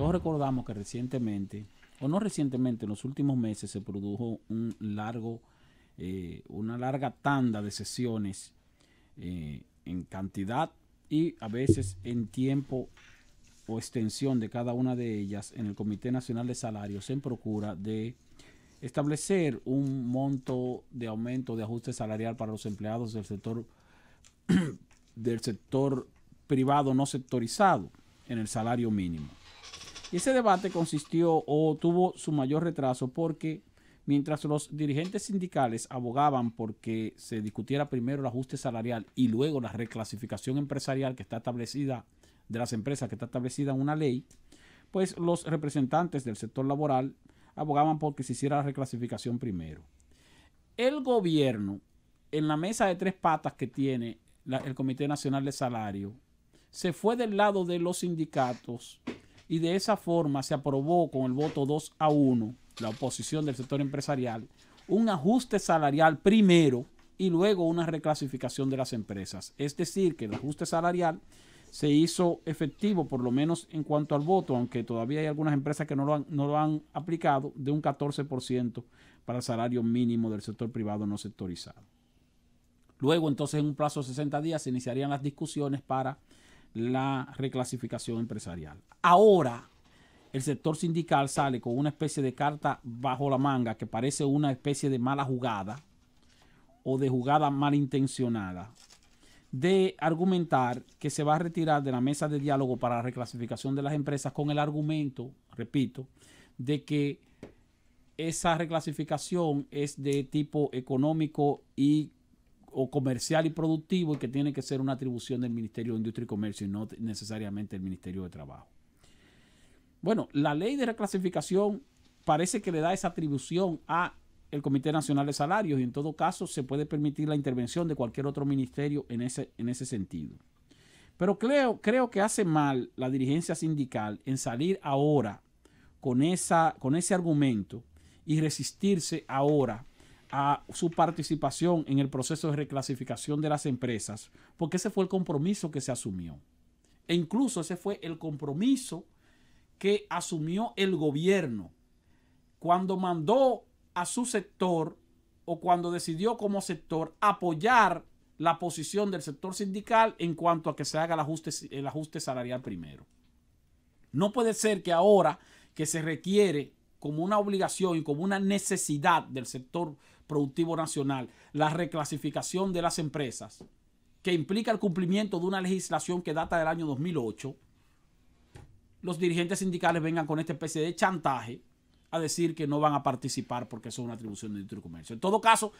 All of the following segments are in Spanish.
todos recordamos que recientemente, o no recientemente, en los últimos meses se produjo una larga tanda de sesiones en cantidad y a veces en tiempo o extensión de cada una de ellas en el Comité Nacional de Salarios en procura de establecer un monto de aumento de ajuste salarial para los empleados del sector privado no sectorizado en el salario mínimo. Y ese debate consistió o tuvo su mayor retraso porque mientras los dirigentes sindicales abogaban porque se discutiera primero el ajuste salarial y luego la reclasificación empresarial que está establecida de las empresas que está establecida en una ley, pues los representantes del sector laboral abogaban porque se hiciera la reclasificación primero. El gobierno, en la mesa de tres patas que tiene el Comité Nacional de Salario, se fue del lado de los sindicatos y de esa forma se aprobó con el voto 2-1, la oposición del sector empresarial, un ajuste salarial primero y luego una reclasificación de las empresas. Es decir, que el ajuste salarial se hizo efectivo, por lo menos en cuanto al voto, aunque todavía hay algunas empresas que no lo han aplicado, de un 14% para el salario mínimo del sector privado no sectorizado. Luego, entonces, en un plazo de 60 días se iniciarían las discusiones para la reclasificación empresarial. Ahora, el sector sindical sale con una especie de carta bajo la manga que parece una especie de mala jugada o de jugada malintencionada, de argumentar que se va a retirar de la mesa de diálogo para la reclasificación de las empresas con el argumento, repito, de que esa reclasificación es de tipo económico o comercial y productivo y que tiene que ser una atribución del Ministerio de Industria y Comercio y no necesariamente del Ministerio de Trabajo. Bueno, la ley de reclasificación parece que le da esa atribución a el Comité Nacional de Salarios y en todo caso se puede permitir la intervención de cualquier otro ministerio en ese sentido. Pero creo que hace mal la dirigencia sindical en salir ahora con ese argumento y resistirse ahora a su participación en el proceso de reclasificación de las empresas, porque ese fue el compromiso que se asumió. E incluso ese fue el compromiso que asumió el gobierno cuando mandó a su sector o cuando decidió como sector apoyar la posición del sector sindical en cuanto a que se haga el ajuste salarial primero. No puede ser que ahora que se requiere como una obligación y como una necesidad del sector productivo nacional la reclasificación de las empresas, que implica el cumplimiento de una legislación que data del año 2008, los dirigentes sindicales vengan con esta especie de chantaje a decir que no van a participar porque eso es una atribución de Industria y Comercio. En todo caso,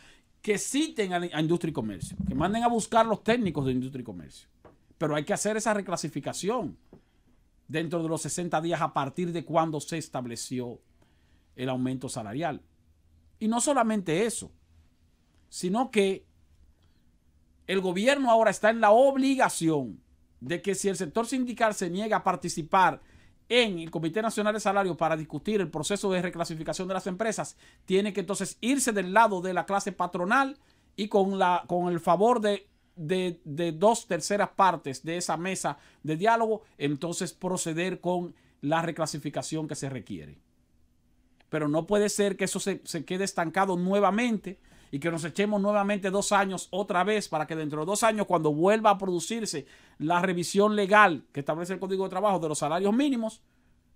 que citen a Industria y Comercio, que manden a buscar los técnicos de Industria y Comercio. Pero hay que hacer esa reclasificación dentro de los 60 días a partir de cuando se estableció el aumento salarial. Y no solamente eso, sino que el gobierno ahora está en la obligación de que si el sector sindical se niega a participar en el Comité Nacional de Salarios para discutir el proceso de reclasificación de las empresas, tiene que entonces irse del lado de la clase patronal y con el favor de 2/3 partes de esa mesa de diálogo, entonces proceder con la reclasificación que se requiere. Pero no puede ser que eso se quede estancado nuevamente y que nos echemos nuevamente 2 años otra vez para que dentro de 2 años, cuando vuelva a producirse la revisión legal que establece el Código de Trabajo de los salarios mínimos,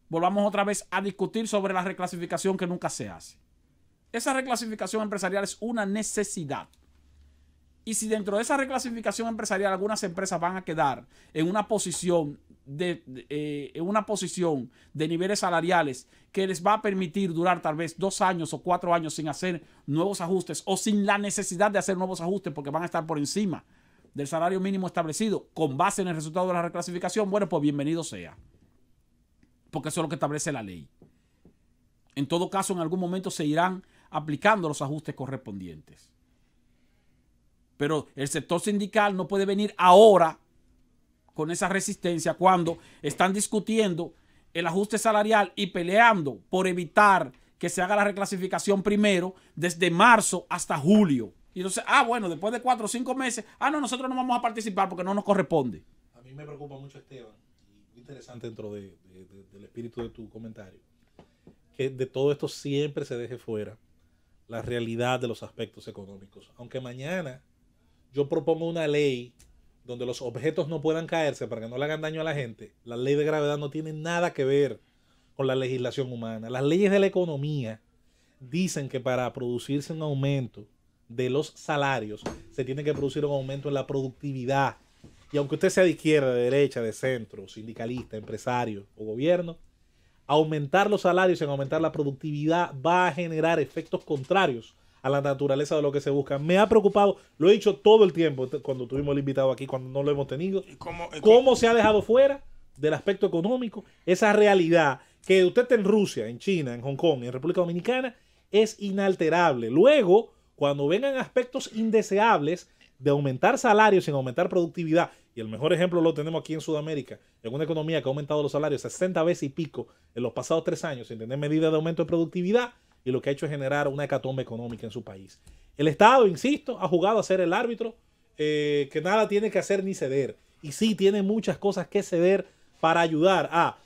volvamos otra vez a discutir sobre la reclasificación que nunca se hace. Esa reclasificación empresarial es una necesidad. Y si dentro de esa reclasificación empresarial algunas empresas van a quedar en una posición de niveles salariales que les va a permitir durar tal vez 2 años o 4 años sin hacer nuevos ajustes o sin la necesidad de hacer nuevos ajustes porque van a estar por encima del salario mínimo establecido con base en el resultado de la reclasificación, bueno, pues bienvenido sea. Porque eso es lo que establece la ley. En todo caso, en algún momento se irán aplicando los ajustes correspondientes. Pero el sector sindical no puede venir ahora con esa resistencia cuando están discutiendo el ajuste salarial y peleando por evitar que se haga la reclasificación primero desde marzo hasta julio. Y entonces, bueno, después de 4 o 5 meses, no, nosotros no vamos a participar porque no nos corresponde. A mí me preocupa mucho, Esteban, y interesante dentro del espíritu de tu comentario, que de todo esto siempre se deje fuera la realidad de los aspectos económicos. Aunque mañana yo propongo una ley donde los objetos no puedan caerse para que no le hagan daño a la gente, la ley de gravedad no tiene nada que ver con la legislación humana. Las leyes de la economía dicen que para producirse un aumento de los salarios se tiene que producir un aumento en la productividad. Y aunque usted sea de izquierda, de derecha, de centro, sindicalista, empresario o gobierno, aumentar los salarios sin aumentar la productividad va a generar efectos contrarios a la naturaleza de lo que se busca. Me ha preocupado, lo he dicho todo el tiempo cuando tuvimos el invitado aquí, cuando no lo hemos tenido, cómo se ha dejado fuera del aspecto económico esa realidad que usted está en Rusia, en China, en Hong Kong, en República Dominicana, es inalterable. Luego, cuando vengan aspectos indeseables de aumentar salarios sin aumentar productividad, y el mejor ejemplo lo tenemos aquí en Sudamérica, en una economía que ha aumentado los salarios 60 veces y pico en los pasados 3 años sin tener medidas de aumento de productividad, y lo que ha hecho es generar una hecatombe económica en su país. El Estado, insisto, ha jugado a ser el árbitro que nada tiene que hacer ni ceder. Y sí tiene muchas cosas que ceder para ayudar a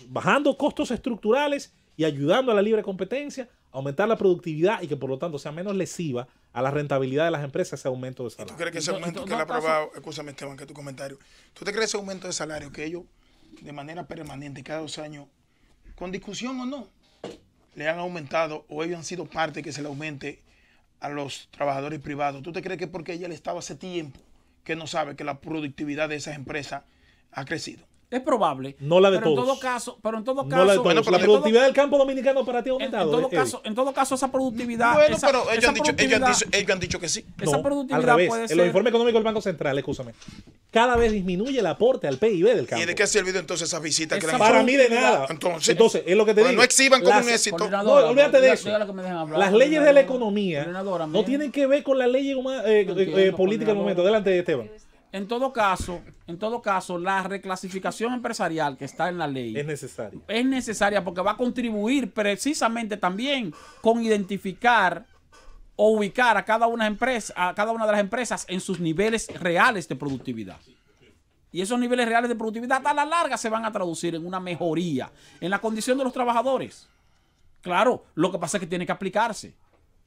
bajando costos estructurales y ayudando a la libre competencia, aumentar la productividad y que por lo tanto sea menos lesiva a la rentabilidad de las empresas ese aumento de salario. ¿Tú crees que ese aumento que le ha aprobado, escúchame Esteban, que tu comentario, ¿tú te crees ese aumento de salario que ellos de manera permanente cada 2 años, con discusión o no, le han aumentado o ellos han sido parte que se le aumente a los trabajadores privados? ¿Tú te crees que porque ella el Estado hace tiempo que no sabe que la productividad de esas empresas ha crecido? Es probable. No la de pero todos. Pero en todo caso, no la, de todos. Bueno, pero la productividad del campo dominicano para ti ha aumentado. En todo caso, esa productividad. Bueno, pero ellos han dicho que sí. Esa No, productividad al revés. puede En ser. los informes económicos del Banco Central, escúchame, cada vez disminuye el aporte al PIB del campo. ¿Y de qué ha servido entonces esa visita que le han Para hecho? mí de nada. Entonces, es lo que te digo. no exhiban como un éxito. No, olvídate de eso. Hablar, las leyes de la economía no tienen que ver con la ley política del momento. Adelante, Esteban. En todo caso, la reclasificación empresarial que está en la ley Es necesario. es necesaria porque va a contribuir precisamente también con identificar o ubicar a cada una de las empresas en sus niveles reales de productividad. Y esos niveles reales de productividad a la larga se van a traducir en una mejoría en la condición de los trabajadores. Claro, lo que pasa es que tiene que aplicarse.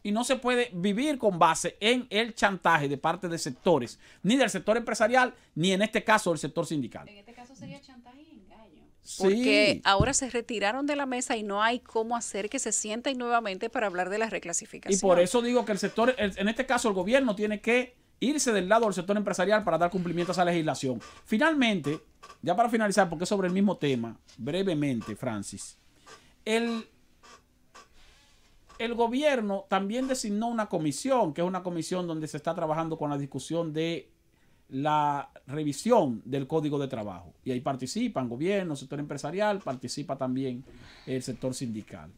Y no se puede vivir con base en el chantaje de parte de sectores, ni del sector empresarial, ni en este caso del sector sindical. En este caso sería chantaje y engaño. Sí. Porque ahora se retiraron de la mesa y no hay cómo hacer que se sienten nuevamente para hablar de la reclasificación. Y por eso digo que el sector, en este caso el gobierno tiene que irse del lado del sector empresarial para dar cumplimiento a esa legislación. Finalmente, ya para finalizar, porque es sobre el mismo tema, brevemente, Francis, el gobierno también designó una comisión, que es una comisión donde se está trabajando con la discusión de la revisión del Código de Trabajo. Y ahí participan gobierno, sector empresarial, participa también el sector sindical.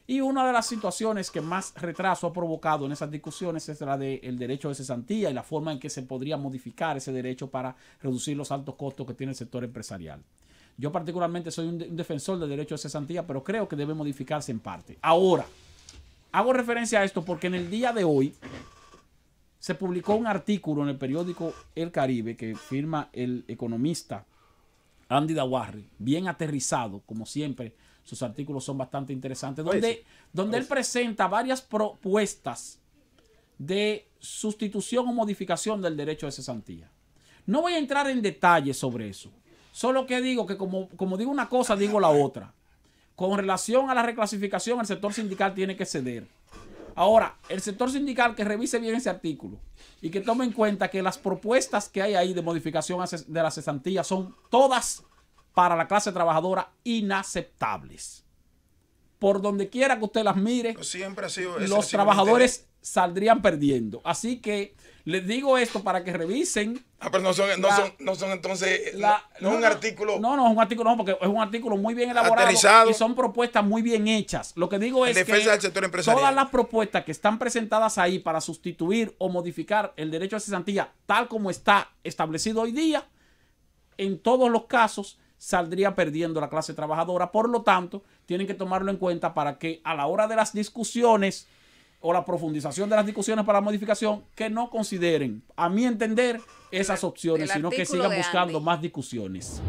Y una de las situaciones que más retraso ha provocado en esas discusiones es la del derecho de cesantía y la forma en que se podría modificar ese derecho para reducir los altos costos que tiene el sector empresarial. Yo particularmente soy un defensor del derecho de cesantía, pero creo que debe modificarse en parte. Ahora, hago referencia a esto porque en el día de hoy se publicó un artículo en el periódico El Caribe que firma el economista Andy Dawarri, bien aterrizado, como siempre. Sus artículos son bastante interesantes, donde él presenta varias propuestas de sustitución o modificación del derecho de cesantía. No voy a entrar en detalles sobre eso. Solo que digo que como digo una cosa, digo la otra. Con relación a la reclasificación, el sector sindical tiene que ceder. Ahora, el sector sindical que revise bien ese artículo y que tome en cuenta que las propuestas que hay ahí de modificación de la cesantía son todas para la clase trabajadora inaceptables. Por donde quiera que usted las mire, siempre ha sido los trabajadores saldrían perdiendo. Así que les digo esto para que revisen. Pero no son entonces, no es un artículo. No, es un artículo, no, porque es un artículo muy bien elaborado aterrizado, y son propuestas muy bien hechas. Lo que digo es que del sector empresarial, todas las propuestas que están presentadas ahí para sustituir o modificar el derecho de cesantía tal como está establecido hoy día, en todos los casos saldría perdiendo la clase trabajadora. Por lo tanto, tienen que tomarlo en cuenta para que a la hora de las discusiones o la profundización de las discusiones para la modificación, que no consideren, a mi entender, esas opciones, sino que sigan buscando más discusiones.